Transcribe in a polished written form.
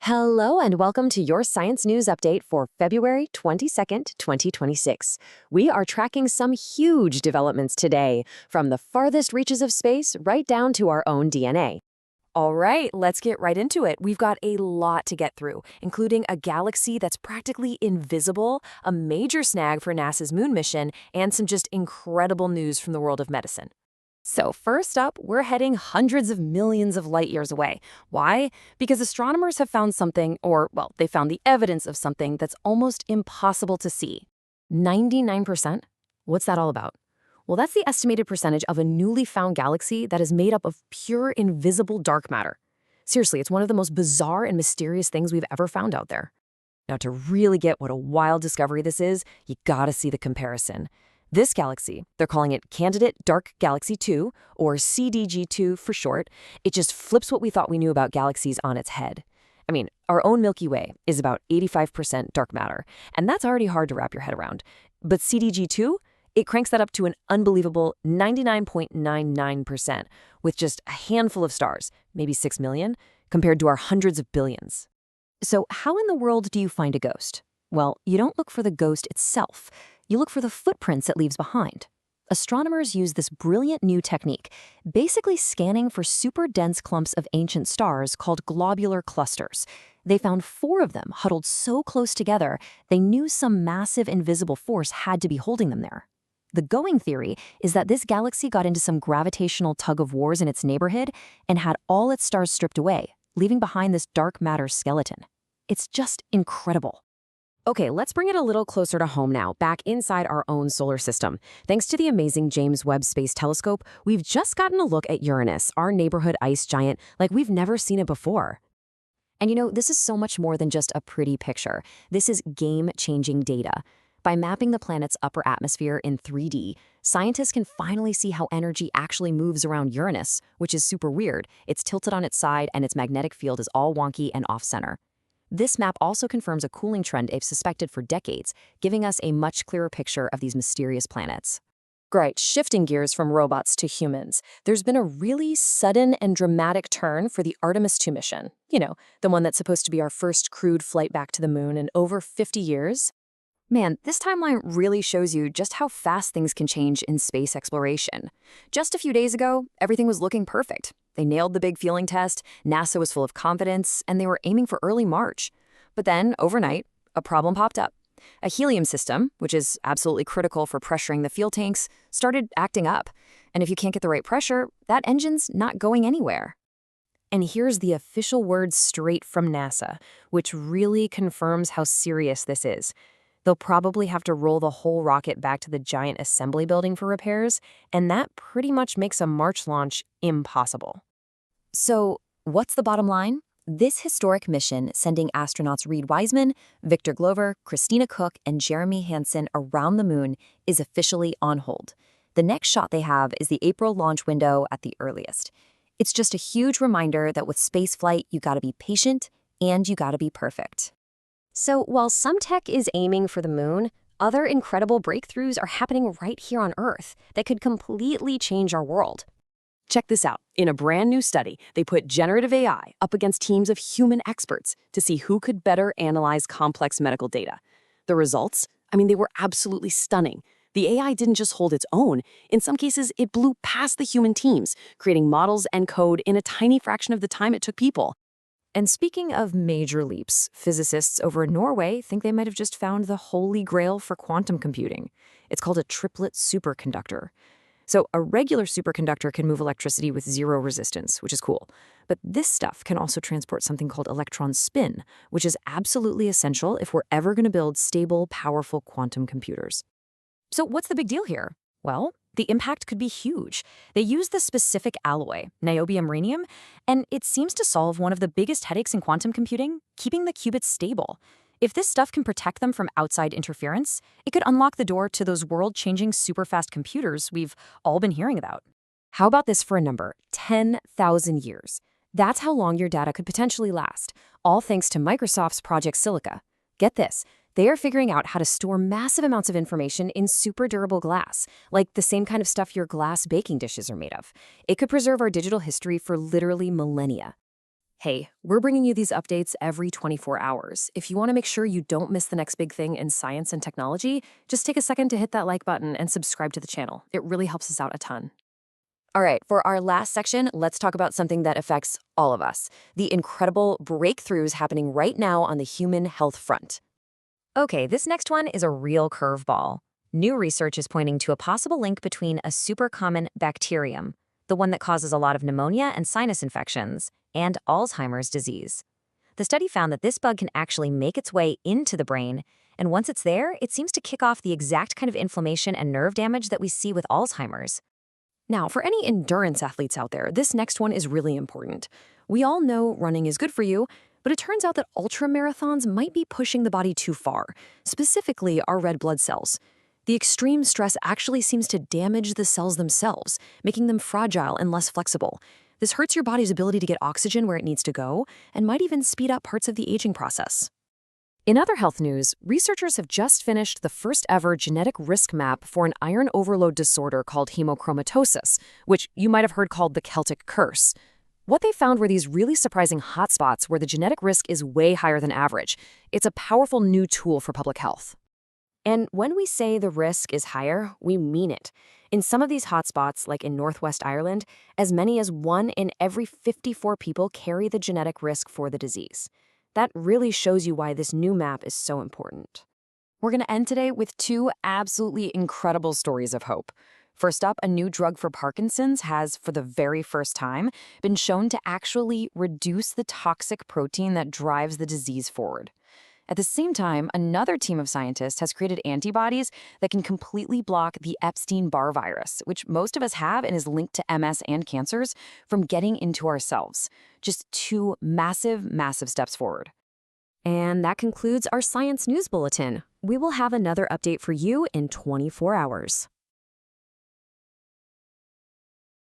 Hello and welcome to your science news update for February 22nd, 2026. We are tracking some huge developments today, from the farthest reaches of space right down to our own DNA. All right, let's get right into it. We've got a lot to get through, including a galaxy that's practically invisible, a major snag for NASA's moon mission, and some just incredible news from the world of medicine. So first up, we're heading hundreds of millions of light years away. Why? Because astronomers have found something, they found the evidence of something that's almost impossible to see. 99%? What's that all about? Well, that's the estimated percentage of a newly found galaxy that is made up of pure invisible dark matter. Seriously, it's one of the most bizarre and mysterious things we've ever found out there. Now, to really get what a wild discovery this is, you gotta see the comparison. This galaxy, they're calling it Candidate Dark Galaxy 2, or CDG2 for short. It just flips what we thought we knew about galaxies on its head. I mean, our own Milky Way is about 85% dark matter, and that's already hard to wrap your head around. But CDG2, it cranks that up to an unbelievable 99.99%, with just a handful of stars, maybe 6 million, compared to our hundreds of billions. So how in the world do you find a ghost? Well, you don't look for the ghost itself. You look for the footprints it leaves behind. Astronomers use this brilliant new technique, basically scanning for super dense clumps of ancient stars called globular clusters. They found 4 of them huddled so close together, they knew some massive invisible force had to be holding them there. The going theory is that this galaxy got into some gravitational tug-of-wars in its neighborhood and had all its stars stripped away, leaving behind this dark matter skeleton. It's just incredible. Okay, let's bring it a little closer to home now, back inside our own solar system. Thanks to the amazing James Webb Space Telescope, we've just gotten a look at Uranus, our neighborhood ice giant, like we've never seen it before. And this is so much more than just a pretty picture. This is game-changing data. By mapping the planet's upper atmosphere in 3D, scientists can finally see how energy actually moves around Uranus, which is super weird. It's tilted on its side and its magnetic field is all wonky and off-center. This map also confirms a cooling trend they've suspected for decades, giving us a much clearer picture of these mysterious planets. Great, shifting gears from robots to humans. There's been a really sudden and dramatic turn for the Artemis II mission. The one that's supposed to be our first crewed flight back to the moon in over 50 years. Man, this timeline really shows you just how fast things can change in space exploration. Just a few days ago, everything was looking perfect. They nailed the big fueling test, NASA was full of confidence, and they were aiming for early March. But then, overnight, a problem popped up. A helium system, which is absolutely critical for pressuring the fuel tanks, started acting up. And if you can't get the right pressure, that engine's not going anywhere. And here's the official word straight from NASA, which really confirms how serious this is. They'll probably have to roll the whole rocket back to the giant assembly building for repairs, and that pretty much makes a March launch impossible. So, what's the bottom line? This historic mission, sending astronauts Reed Wiseman, Victor Glover, Christina Cook, and Jeremy Hansen around the moon, is officially on hold. The next shot they have is the April launch window at the earliest. It's just a huge reminder that with spaceflight, you gotta be patient and you gotta be perfect. So while some tech is aiming for the moon, other incredible breakthroughs are happening right here on Earth that could completely change our world. Check this out. In a brand new study, they put generative AI up against teams of human experts to see who could better analyze complex medical data. The results? They were absolutely stunning. The AI didn't just hold its own. In some cases, it blew past the human teams, creating models and code in a tiny fraction of the time it took people. And speaking of major leaps, physicists over in Norway think they might have just found the holy grail for quantum computing. It's called a triplet superconductor. So a regular superconductor can move electricity with 0 resistance, which is cool. But this stuff can also transport something called electron spin, which is absolutely essential if we're ever going to build stable, powerful quantum computers. So what's the big deal here? Well, the impact could be huge. They use the specific alloy, niobium-rhenium, and it seems to solve one of the biggest headaches in quantum computing, keeping the qubits stable. If this stuff can protect them from outside interference, it could unlock the door to those world-changing super-fast computers we've all been hearing about. How about this for a number? 10,000 years. That's how long your data could potentially last, all thanks to Microsoft's Project Silica. Get this. They are figuring out how to store massive amounts of information in super durable glass, like the same kind of stuff your glass baking dishes are made of. It could preserve our digital history for literally millennia. Hey, we're bringing you these updates every 24 hours. If you want to make sure you don't miss the next big thing in science and technology, just take a second to hit that like button and subscribe to the channel. It really helps us out a ton. All right, for our last section, let's talk about something that affects all of us, the incredible breakthroughs happening right now on the human health front. Okay, this next one is a real curveball. New research is pointing to a possible link between a super common bacterium, the one that causes a lot of pneumonia and sinus infections, and Alzheimer's disease. The study found that this bug can actually make its way into the brain, and once it's there, it seems to kick off the exact kind of inflammation and nerve damage that we see with Alzheimer's. Now, for any endurance athletes out there, this next one is really important. We all know running is good for you, but it turns out that ultramarathons might be pushing the body too far, specifically our red blood cells. The extreme stress actually seems to damage the cells themselves, making them fragile and less flexible. This hurts your body's ability to get oxygen where it needs to go, and might even speed up parts of the aging process. In other health news, researchers have just finished the first ever genetic risk map for an iron overload disorder called hemochromatosis, which you might have heard called the Celtic curse. What they found were these really surprising hotspots where the genetic risk is way higher than average. It's a powerful new tool for public health. And when we say the risk is higher, we mean it. In some of these hotspots, like in Northwest Ireland, as many as 1 in every 54 people carry the genetic risk for the disease. That really shows you why this new map is so important. We're going to end today with 2 absolutely incredible stories of hope. First up, a new drug for Parkinson's has, for the very first time, been shown to actually reduce the toxic protein that drives the disease forward. At the same time, another team of scientists has created antibodies that can completely block the Epstein-Barr virus, which most of us have and is linked to MS and cancers, from getting into our cells. Just 2 massive, massive steps forward. And that concludes our Science News Bulletin. We will have another update for you in 24 hours.